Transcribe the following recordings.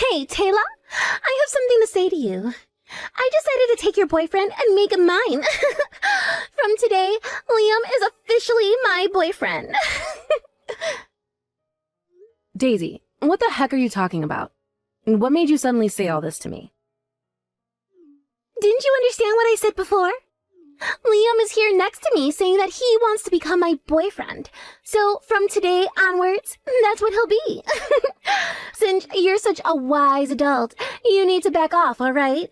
Hey, Taylor, I have something to say to you. I decided to take your boyfriend and make him mine. From today, Liam is officially my boyfriend. Daisy, what the heck are you talking about? What made you suddenly say all this to me? Didn't you understand what I said before? Liam is here next to me saying that he wants to become my boyfriend. So from today onwards, that's what he'll be. Since you're such a wise adult, you need to back off, all right?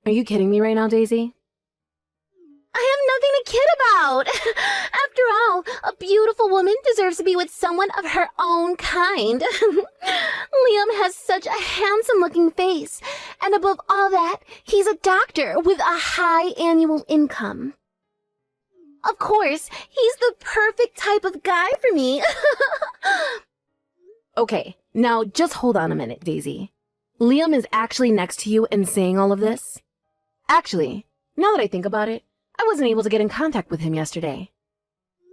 Are you kidding me right now, Daisy? I have nothing to kid about. After all, a beautiful woman deserves to be with someone of her own kind. Liam has such a handsome-looking face, and above all that, he's a doctor with a high annual income. Of course, he's the perfect type of guy for me. Okay, now just hold on a minute, Daisy. Liam is actually next to you and saying all of this? Actually, now that I think about it, I wasn't able to get in contact with him yesterday.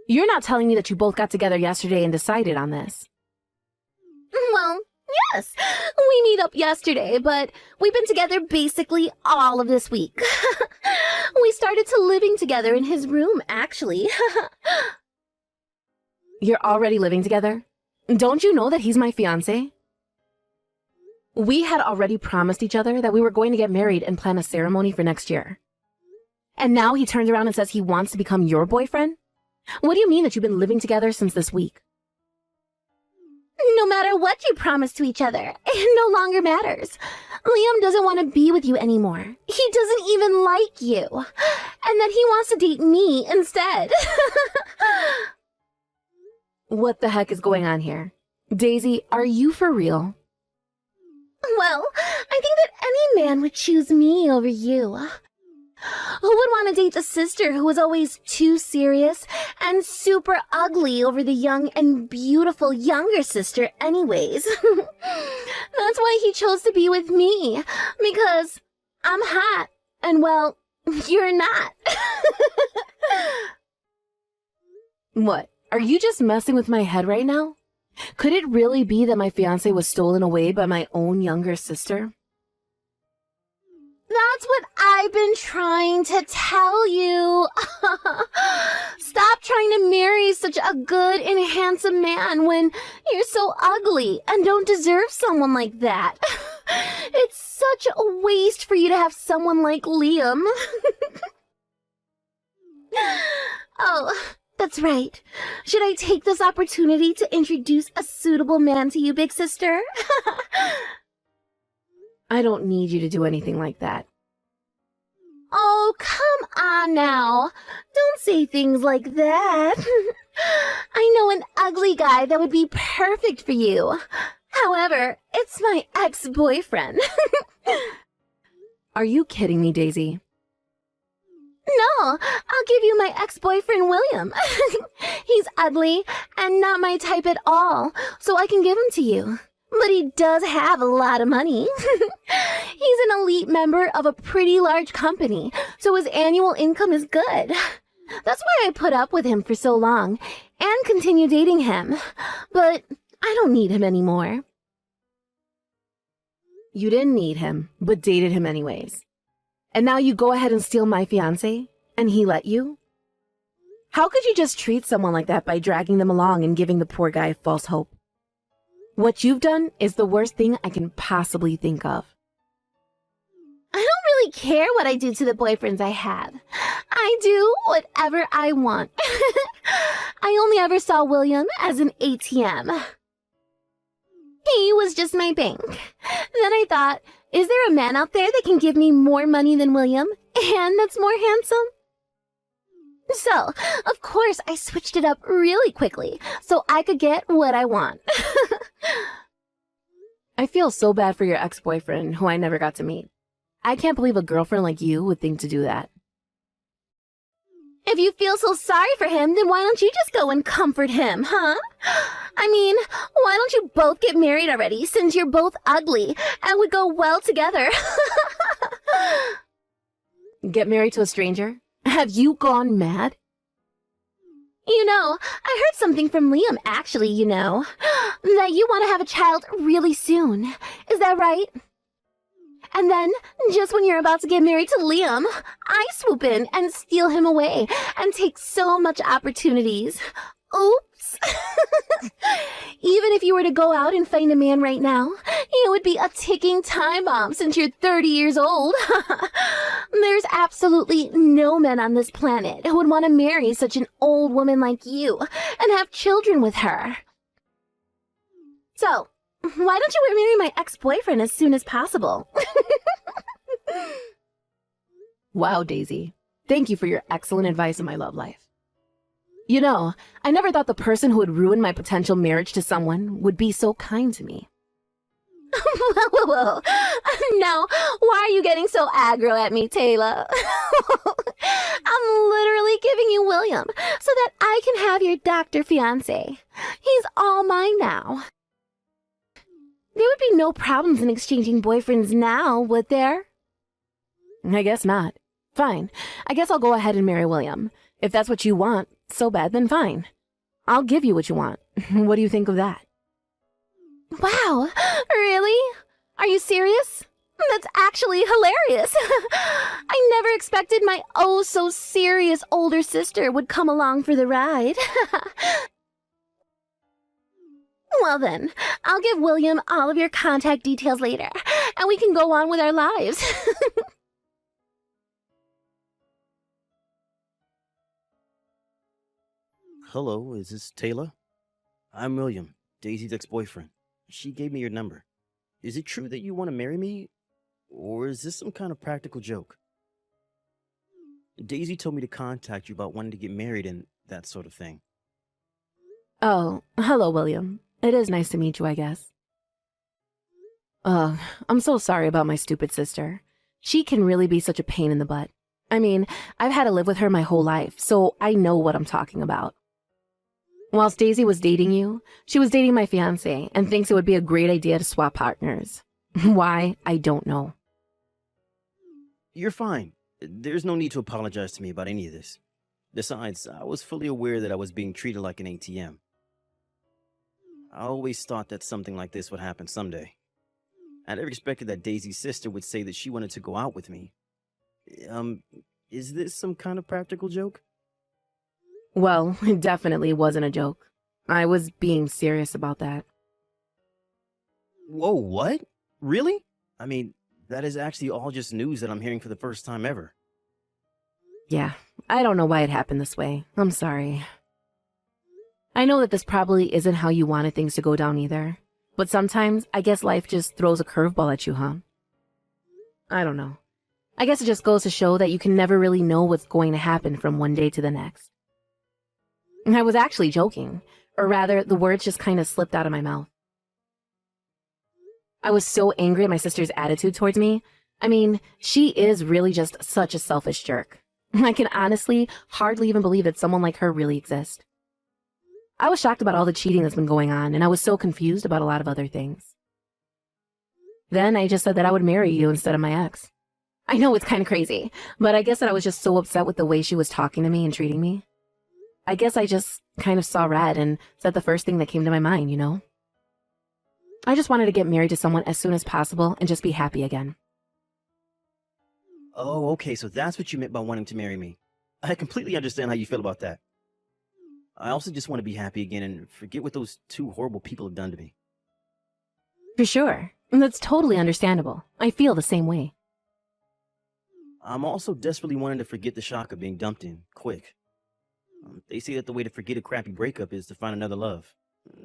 You're not telling me that you both got together yesterday and decided on this. Well, yes, we meet up yesterday, but we've been together basically all of this week. We started to living together in his room, actually. You're already living together? Don't you know that he's my fiancé? We had already promised each other that we were going to get married and plan a ceremony for next year. And now he turns around and says he wants to become your boyfriend? What do you mean that you've been living together since this week? No matter what you promise to each other, it no longer matters. Liam doesn't want to be with you anymore. He doesn't even like you. And that he wants to date me instead. What the heck is going on here? Daisy, are you for real? Well, I think that any man would choose me over you. Who would want to date the sister who was always too serious and super ugly over the young and beautiful younger sister anyways? That's why he chose to be with me, because I'm hot, and well, you're not. What? Are you just messing with my head right now? Could it really be that my fiancé was stolen away by my own younger sister? That's what I've been trying to tell you. Stop trying to marry such a good and handsome man when you're so ugly and don't deserve someone like that. It's such a waste for you to have someone like Liam. Oh, that's right. Should I take this opportunity to introduce a suitable man to you, big sister? I don't need you to do anything like that. Oh, come on now. Don't say things like that. I know an ugly guy that would be perfect for you. However, it's my ex-boyfriend. Are you kidding me, Daisy? No, I'll give you my ex-boyfriend, William. He's ugly and not my type at all, so I can give him to you. But he does have a lot of money. He's an elite member of a pretty large company, so his annual income is good. That's why I put up with him for so long and continue dating him. But I don't need him anymore. You didn't need him, but dated him anyways. And now you go ahead and steal my fiancé, and he let you? How could you just treat someone like that by dragging them along and giving the poor guy false hope? What you've done is the worst thing I can possibly think of. I don't really care what I do to the boyfriends I have. I do whatever I want. I only ever saw William as an ATM. He was just my bank. Then I thought, is there a man out there that can give me more money than William, and that's more handsome? So, of course, I switched it up really quickly so I could get what I want. I feel so bad for your ex-boyfriend, who I never got to meet. I can't believe a girlfriend like you would think to do that. If you feel so sorry for him, then why don't you just go and comfort him, huh? I mean, why don't you both get married already, since you're both ugly and would go well together? Get married to a stranger? Have you gone mad? I heard something from Liam, actually, that you want to have a child really soon. Is that right? And then, just when you're about to get married to Liam, I swoop in and steal him away and take so much opportunities. Oops. Even if you were to go out and find a man right now, it would be a ticking time bomb since you're 30 years old. There's absolutely no men on this planet who would want to marry such an old woman like you and have children with her. So, why don't you marry my ex-boyfriend as soon as possible? Wow, Daisy. Thank you for your excellent advice in my love life. I never thought the person who would ruin my potential marriage to someone would be so kind to me. Whoa. Now, why are you getting so aggro at me, Taylor? I'm literally giving you William so that I can have your doctor fiancé. He's all mine now. There would be no problems in exchanging boyfriends now, would there? I guess not. Fine. I guess I'll go ahead and marry William. If that's what you want so bad, then fine. I'll give you what you want. What do you think of that? Wow, really? Are you serious? That's actually hilarious. I never expected my oh-so-serious older sister would come along for the ride. Well then, I'll give William all of your contact details later, and we can go on with our lives. Hello, is this Taylor? I'm William, Daisy's ex-boyfriend. She gave me your number. Is it true that you want to marry me? Or is this some kind of practical joke? Daisy told me to contact you about wanting to get married and that sort of thing. Oh, hello, William. It is nice to meet you, I guess. I'm so sorry about my stupid sister. She can really be such a pain in the butt. I mean, I've had to live with her my whole life, so I know what I'm talking about. Whilst Daisy was dating you, she was dating my fiancé and thinks it would be a great idea to swap partners. Why, I don't know. You're fine. There's no need to apologize to me about any of this. Besides, I was fully aware that I was being treated like an ATM. I always thought that something like this would happen someday. I never expected that Daisy's sister would say that she wanted to go out with me. Is this some kind of practical joke? Well, it definitely wasn't a joke. I was being serious about that. Whoa, what? Really? I mean, that is actually all just news that I'm hearing for the first time ever. Yeah, I don't know why it happened this way. I'm sorry. I know that this probably isn't how you wanted things to go down either. But sometimes, I guess life just throws a curveball at you, huh? I don't know. I guess it just goes to show that you can never really know what's going to happen from one day to the next. I was actually joking, or rather, the words just kind of slipped out of my mouth. I was so angry at my sister's attitude towards me. I mean, she is really just such a selfish jerk. I can honestly hardly even believe that someone like her really exists. I was shocked about all the cheating that's been going on, and I was so confused about a lot of other things. Then I just said that I would marry you instead of my ex. I know it's kind of crazy, but I guess that I was just so upset with the way she was talking to me and treating me. I guess I just kind of saw red and said the first thing that came to my mind, you know? I just wanted to get married to someone as soon as possible and just be happy again. Oh, okay, so that's what you meant by wanting to marry me. I completely understand how you feel about that. I also just want to be happy again and forget what those two horrible people have done to me. For sure. That's totally understandable. I feel the same way. I'm also desperately wanting to forget the shock of being dumped in, quick. They say that the way to forget a crappy breakup is to find another love.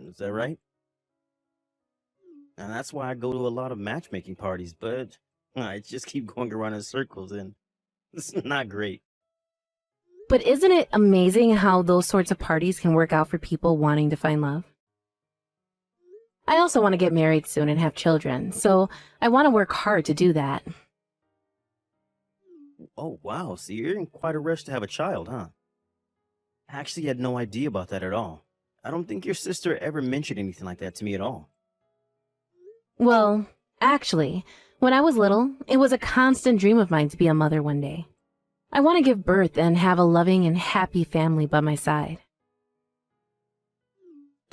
Is that right? And that's why I go to a lot of matchmaking parties, but I just keep going around in circles and it's not great. But isn't it amazing how those sorts of parties can work out for people wanting to find love? I also want to get married soon and have children, so I want to work hard to do that. Oh, wow, so you're in quite a rush to have a child, huh? I actually had no idea about that at all. I don't think your sister ever mentioned anything like that to me at all. Well, actually, when I was little, it was a constant dream of mine to be a mother one day. I want to give birth and have a loving and happy family by my side.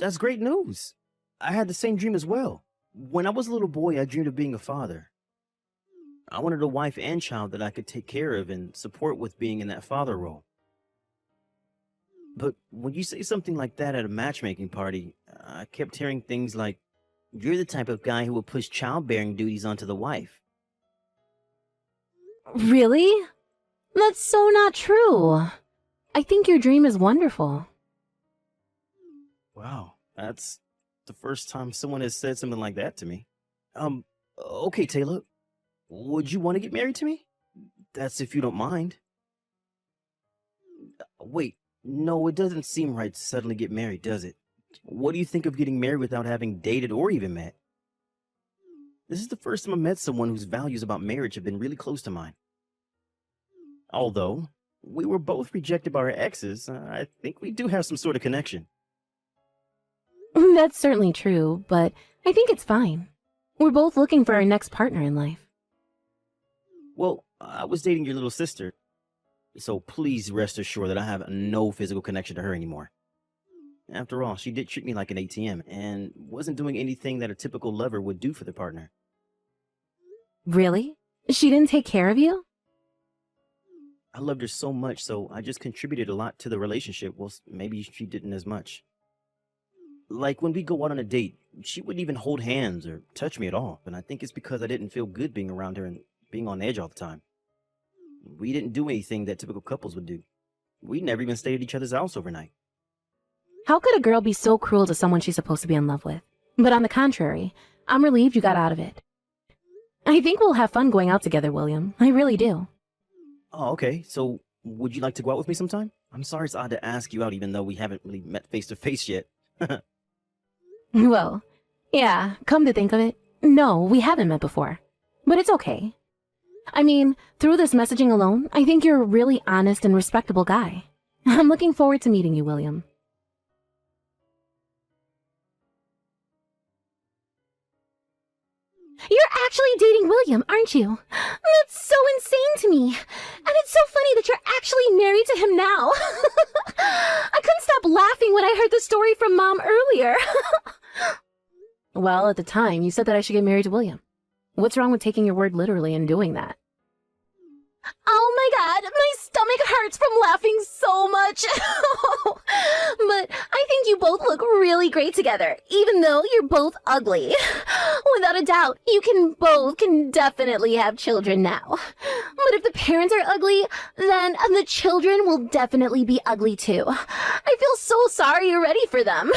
That's great news. I had the same dream as well. When I was a little boy, I dreamed of being a father. I wanted a wife and child that I could take care of and support with being in that father role. But when you say something like that at a matchmaking party, I kept hearing things like, you're the type of guy who will push childbearing duties onto the wife. Really? That's so not true. I think your dream is wonderful. Wow, that's the first time someone has said something like that to me. Okay, Taylor, would you want to get married to me? That's if you don't mind. Wait, no, it doesn't seem right to suddenly get married, does it? What do you think of getting married without having dated or even met? This is the first time I met someone whose values about marriage have been really close to mine. Although we were both rejected by our exes, I think we do have some sort of connection. That's certainly true, but I think it's fine. We're both looking for our next partner in life. Well, I was dating your little sister, so please rest assured that I have no physical connection to her anymore. After all, she did treat me like an ATM and wasn't doing anything that a typical lover would do for their partner. Really? She didn't take care of you? I loved her so much, so I just contributed a lot to the relationship. Well, maybe she didn't as much. Like when we go out on a date, she wouldn't even hold hands or touch me at all, and I think it's because I didn't feel good being around her and being on edge all the time. We didn't do anything that typical couples would do. We never even stayed at each other's house overnight. How could a girl be so cruel to someone she's supposed to be in love with? But on the contrary, I'm relieved you got out of it. I think we'll have fun going out together, William. I really do. Oh, okay. So, would you like to go out with me sometime? I'm sorry it's odd to ask you out even though we haven't really met face to face yet. Well, yeah, come to think of it, no, we haven't met before. But it's okay. I mean, through this messaging alone, I think you're a really honest and respectable guy. I'm looking forward to meeting you, William. You're actually dating William, aren't you? That's so insane to me. And it's so funny that you're actually married to him now. I couldn't stop laughing when I heard the story from Mom earlier. Well, at the time, you said that I should get married to William. What's wrong with taking your word literally and doing that? Oh my god, my stomach hurts from laughing so much. But I think you both look really great together, even though you're both ugly. Without a doubt, you can definitely have children now. But if the parents are ugly, then the children will definitely be ugly too. I feel so sorry already for them.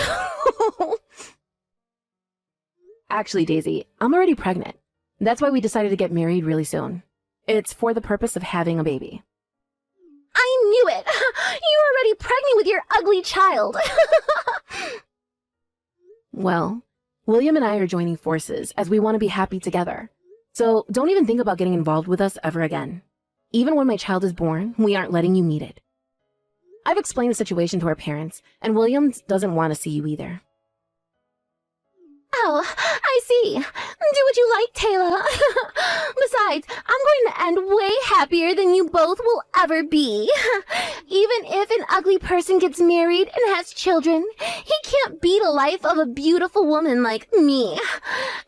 Actually, Daisy, I'm already pregnant. That's why we decided to get married really soon. It's for the purpose of having a baby. I knew it! You're already pregnant with your ugly child! Well, William and I are joining forces as we want to be happy together. So don't even think about getting involved with us ever again. Even when my child is born, we aren't letting you meet it. I've explained the situation to our parents, and William doesn't want to see you either. Oh, I see. Do what you like, Taylor. Besides, I'm going to end way happier than you both will ever be. Even if an ugly person gets married and has children, he can't beat a life of a beautiful woman like me.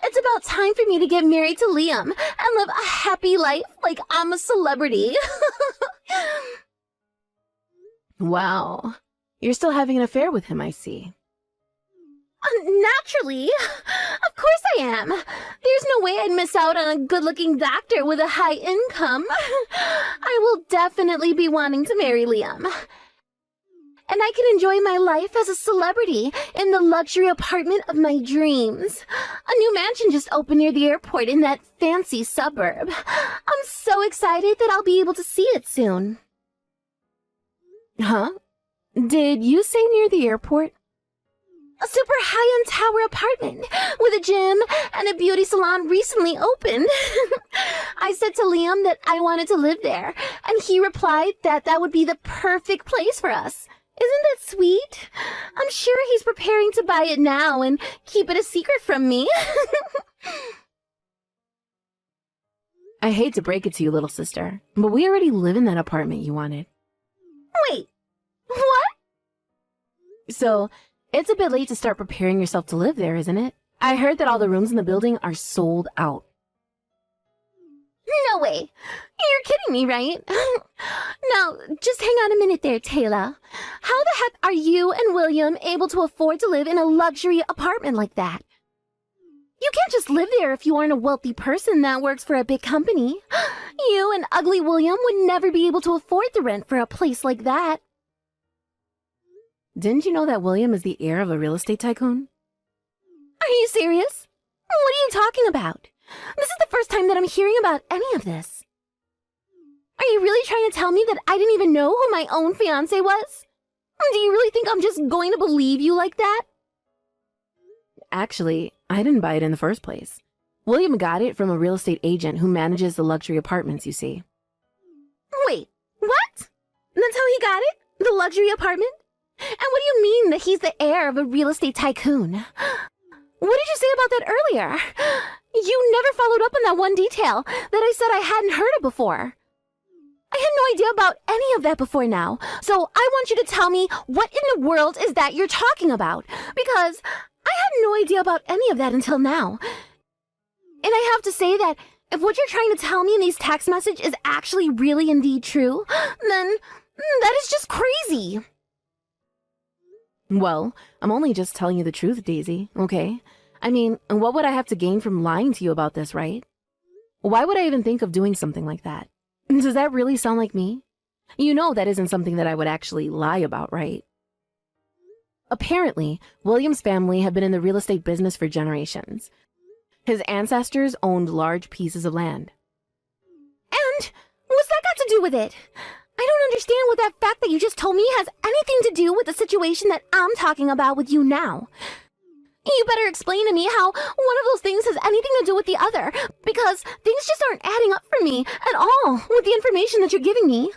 It's about time for me to get married to Liam and live a happy life like I'm a celebrity. Wow. You're still having an affair with him, I see. Naturally. Of course I am. There's no way I'd miss out on a good-looking doctor with a high income. I will definitely be wanting to marry Liam. And I can enjoy my life as a celebrity in the luxury apartment of my dreams. A new mansion just opened near the airport in that fancy suburb. I'm so excited that I'll be able to see it soon. Huh? Did you say near the airport? A super high-end tower apartment with a gym and a beauty salon recently opened. I said to Liam that I wanted to live there, and he replied that that would be the perfect place for us. Isn't that sweet? I'm sure he's preparing to buy it now and keep it a secret from me. I hate to break it to you, little sister, but we already live in that apartment you wanted. Wait, what? So, It's a bit late to start preparing yourself to live there, isn't it? I heard that all the rooms in the building are sold out. No way. You're kidding me, right? Now, just hang on a minute there, Taylor. How the heck are you and William able to afford to live in a luxury apartment like that? You can't just live there if you aren't a wealthy person that works for a big company. You and ugly William would never be able to afford the rent for a place like that. Didn't you know that William is the heir of a real estate tycoon? Are you serious? What are you talking about? This is the first time that I'm hearing about any of this. Are you really trying to tell me that I didn't even know who my own fiancé was? Do you really think I'm just going to believe you like that? Actually, I didn't buy it in the first place. William got it from a real estate agent who manages the luxury apartments, you see. Wait, what? That's how he got it? The luxury apartment? And what do you mean that he's the heir of a real estate tycoon? What did you say about that earlier? You never followed up on that one detail that I said I hadn't heard of before. I had no idea about any of that before now, so I want you to tell me what in the world is that you're talking about, because I had no idea about any of that until now. And I have to say that if what you're trying to tell me in these text messages is actually really indeed true, then that is just crazy. Well, I'm only just telling you the truth, Daisy, okay? I mean, what would I have to gain from lying to you about this, right? Why would I even think of doing something like that? Does that really sound like me? You know that isn't something that I would actually lie about, right? Apparently, William's family had been in the real estate business for generations. His ancestors owned large pieces of land. And what's that got to do with it? I don't understand what that fact that you just told me has anything to do with the situation that I'm talking about with you now. You better explain to me how one of those things has anything to do with the other, because things just aren't adding up for me at all with the information that you're giving me.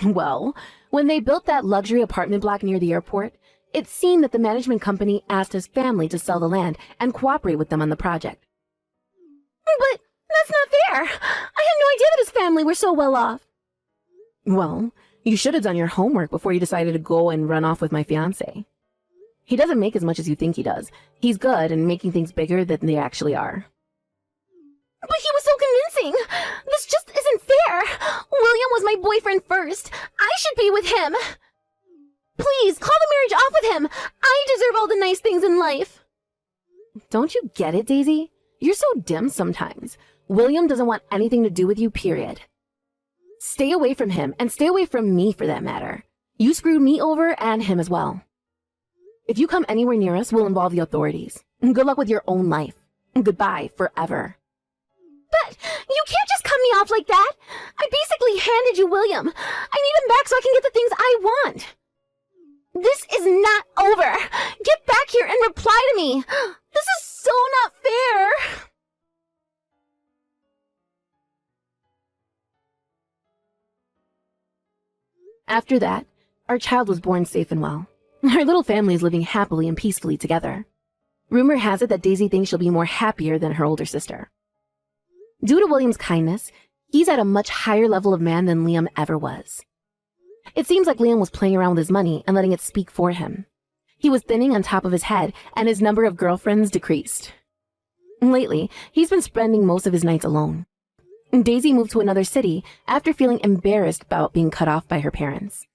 Well, when they built that luxury apartment block near the airport, it seemed that the management company asked his family to sell the land and cooperate with them on the project. But that's not fair. I had no idea that his family were so well off. Well, you should have done your homework before you decided to go and run off with my fiancé. He doesn't make as much as you think he does. He's good in making things bigger than they actually are. But he was so convincing. This just isn't fair. William was my boyfriend first. I should be with him. Please, call the marriage off with him. I deserve all the nice things in life. Don't you get it, Daisy? You're so dim sometimes. William doesn't want anything to do with you, period. Stay away from him, and stay away from me for that matter. You screwed me over and him as well. If you come anywhere near us, we'll involve the authorities. Good luck with your own life. Goodbye forever. But you can't just cut me off like that. I basically handed you William. I need him back so I can get the things I want. This is not over. Get back here and reply to me. This is so not fair. After that, our child was born safe and well. Our little family is living happily and peacefully together. Rumor has it that Daisy thinks she'll be more happier than her older sister. Due to William's kindness, he's at a much higher level of man than Liam ever was. It seems like Liam was playing around with his money and letting it speak for him. He was thinning on top of his head, and his number of girlfriends decreased. Lately, he's been spending most of his nights alone. Daisy moved to another city after feeling embarrassed about being cut off by her parents.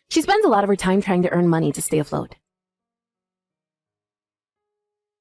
She spends a lot of her time trying to earn money to stay afloat.